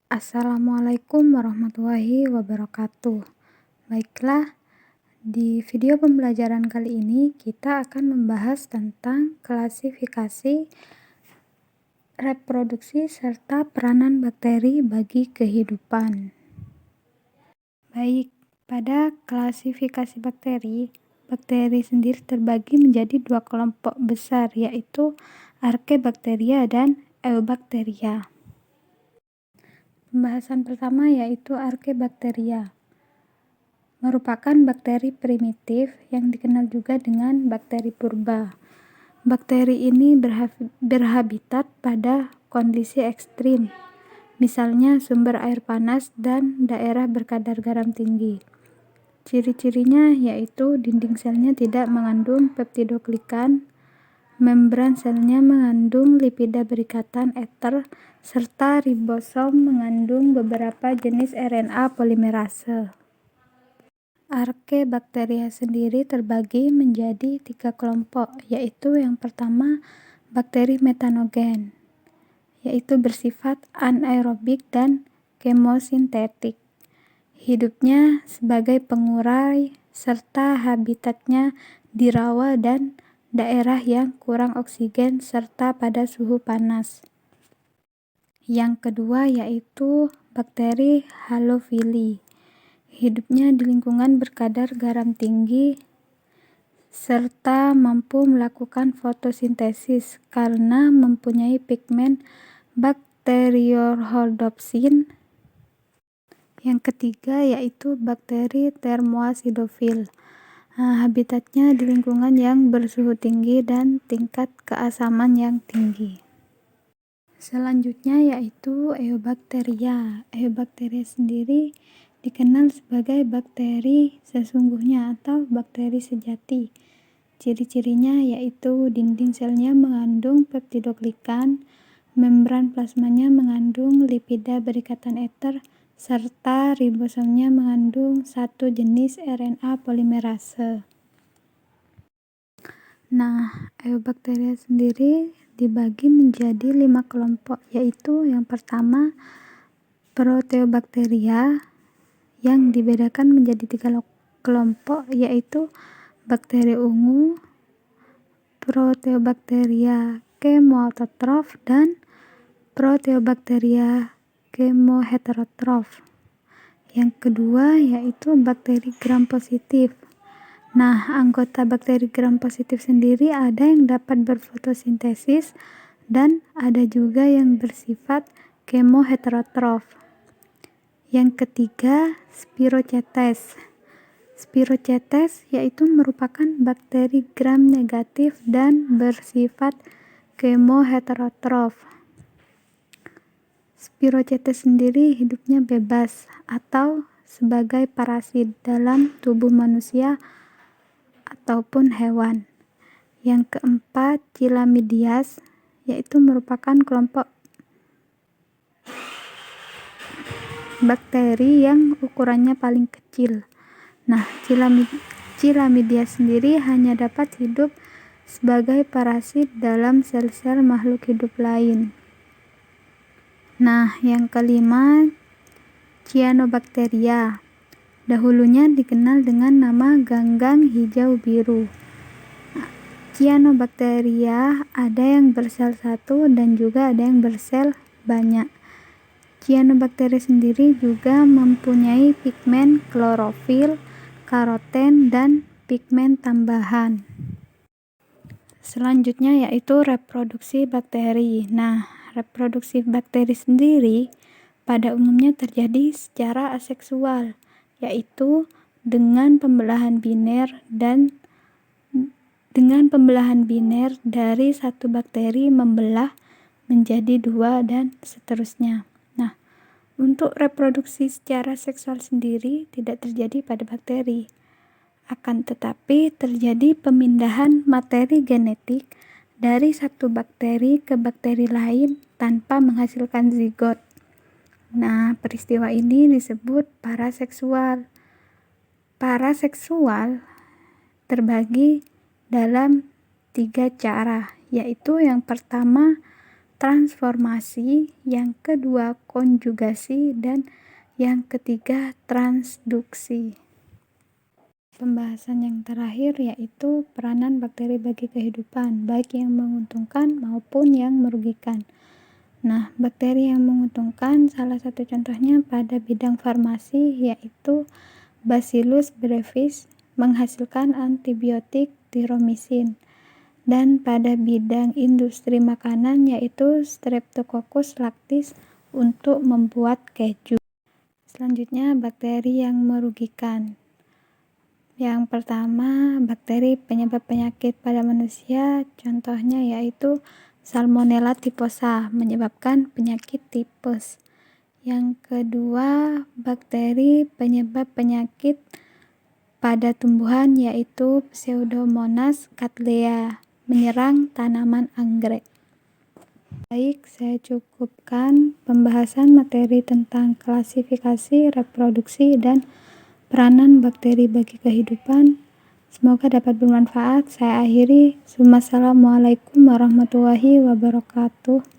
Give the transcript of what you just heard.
Assalamualaikum warahmatullahi wabarakatuh. Baiklah, di video pembelajaran kali ini kita akan membahas tentang klasifikasi, reproduksi, serta peranan bakteri bagi kehidupan. Baik, pada klasifikasi bakteri, bakteri sendiri terbagi menjadi dua kelompok besar, yaitu Archaebacteria dan Eubacteria. Pembahasan pertama yaitu Archaebacteria. Merupakan bakteri primitif yang dikenal juga dengan bakteri purba. Bakteri ini berhabitat pada kondisi ekstrim, misalnya sumber air panas dan daerah berkadar garam tinggi. Ciri-cirinya yaitu dinding selnya tidak mengandung peptidoglikan, membran selnya mengandung lipida berikatan eter, serta ribosom mengandung beberapa jenis RNA polimerase. Archaebacteria sendiri terbagi menjadi 3 kelompok, yaitu yang pertama bakteri metanogen, yaitu bersifat anaerobik dan kemosintetik. Hidupnya sebagai pengurai serta habitatnya di rawa dan daerah yang kurang oksigen serta pada suhu panas. Yang kedua yaitu bakteri halofili. Hidupnya di lingkungan berkadar garam tinggi serta mampu melakukan fotosintesis karena mempunyai pigmen bakteriorhodopsin. Yang ketiga yaitu bakteri thermoacidofil. Habitatnya di lingkungan yang bersuhu tinggi dan tingkat keasaman yang tinggi. Selanjutnya yaitu Eubacteria. Eubacteria sendiri dikenal sebagai bakteri sesungguhnya atau bakteri sejati. Ciri-cirinya yaitu dinding selnya mengandung peptidoglikan, membran plasmanya mengandung lipida berikatan eter, serta ribosomnya mengandung satu jenis RNA polimerase. Nah, Eubacteria sendiri dibagi menjadi 5 kelompok, yaitu yang pertama Proteobacteria yang dibedakan menjadi 3 kelompok, yaitu bakteri ungu, Proteobacteria chemoautotrof, dan Proteobacteria chemoheterotrof. Yang kedua yaitu bakteri gram positif. Nah, anggota bakteri gram positif sendiri ada yang dapat berfotosintesis dan ada juga yang bersifat chemoheterotrof. Yang ketiga, Spirochetes. Spirochetes yaitu merupakan bakteri gram negatif dan bersifat chemoheterotrof. Spirochetes sendiri hidupnya bebas atau sebagai parasit dalam tubuh manusia ataupun hewan. Yang keempat, Chlamydias yaitu merupakan kelompok bakteri yang ukurannya paling kecil. Nah, Chlamydias sendiri hanya dapat hidup sebagai parasit dalam sel-sel makhluk hidup lain. Nah, yang kelima, Cyanobacteria. Dahulunya dikenal dengan nama ganggang hijau biru. Cyanobacteria ada yang bersel satu dan juga ada yang bersel banyak. Cyanobacteria sendiri juga mempunyai pigmen klorofil, karoten, dan pigmen tambahan. Selanjutnya yaitu reproduksi bakteri. Nah, reproduksi bakteri sendiri pada umumnya terjadi secara aseksual, yaitu dengan pembelahan biner dari satu bakteri membelah menjadi 2 dan seterusnya. Nah, untuk reproduksi secara seksual sendiri tidak terjadi pada bakteri. Akan tetapi terjadi pemindahan materi genetik dari satu bakteri ke bakteri lain tanpa menghasilkan zigot. Nah, peristiwa ini disebut paraseksual. Paraseksual terbagi dalam 3 cara, yaitu yang pertama transformasi, yang kedua konjugasi, dan yang ketiga transduksi. Pembahasan yang terakhir yaitu peranan bakteri bagi kehidupan, baik yang menguntungkan maupun yang merugikan. Nah, bakteri yang menguntungkan salah satu contohnya pada bidang farmasi yaitu Bacillus brevis menghasilkan antibiotik tiromisin, dan pada bidang industri makanan yaitu Streptococcus lactis untuk membuat keju. Selanjutnya, bakteri yang merugikan. Yang pertama, bakteri penyebab penyakit pada manusia, contohnya yaitu Salmonella typhosa menyebabkan penyakit tipes. Yang kedua, bakteri penyebab penyakit pada tumbuhan yaitu Pseudomonas cattleya menyerang tanaman anggrek. Baik, saya cukupkan pembahasan materi tentang klasifikasi, reproduksi, dan peranan bakteri bagi kehidupan. Semoga dapat bermanfaat. Saya akhiri. Wassalamualaikum warahmatullahi wabarakatuh.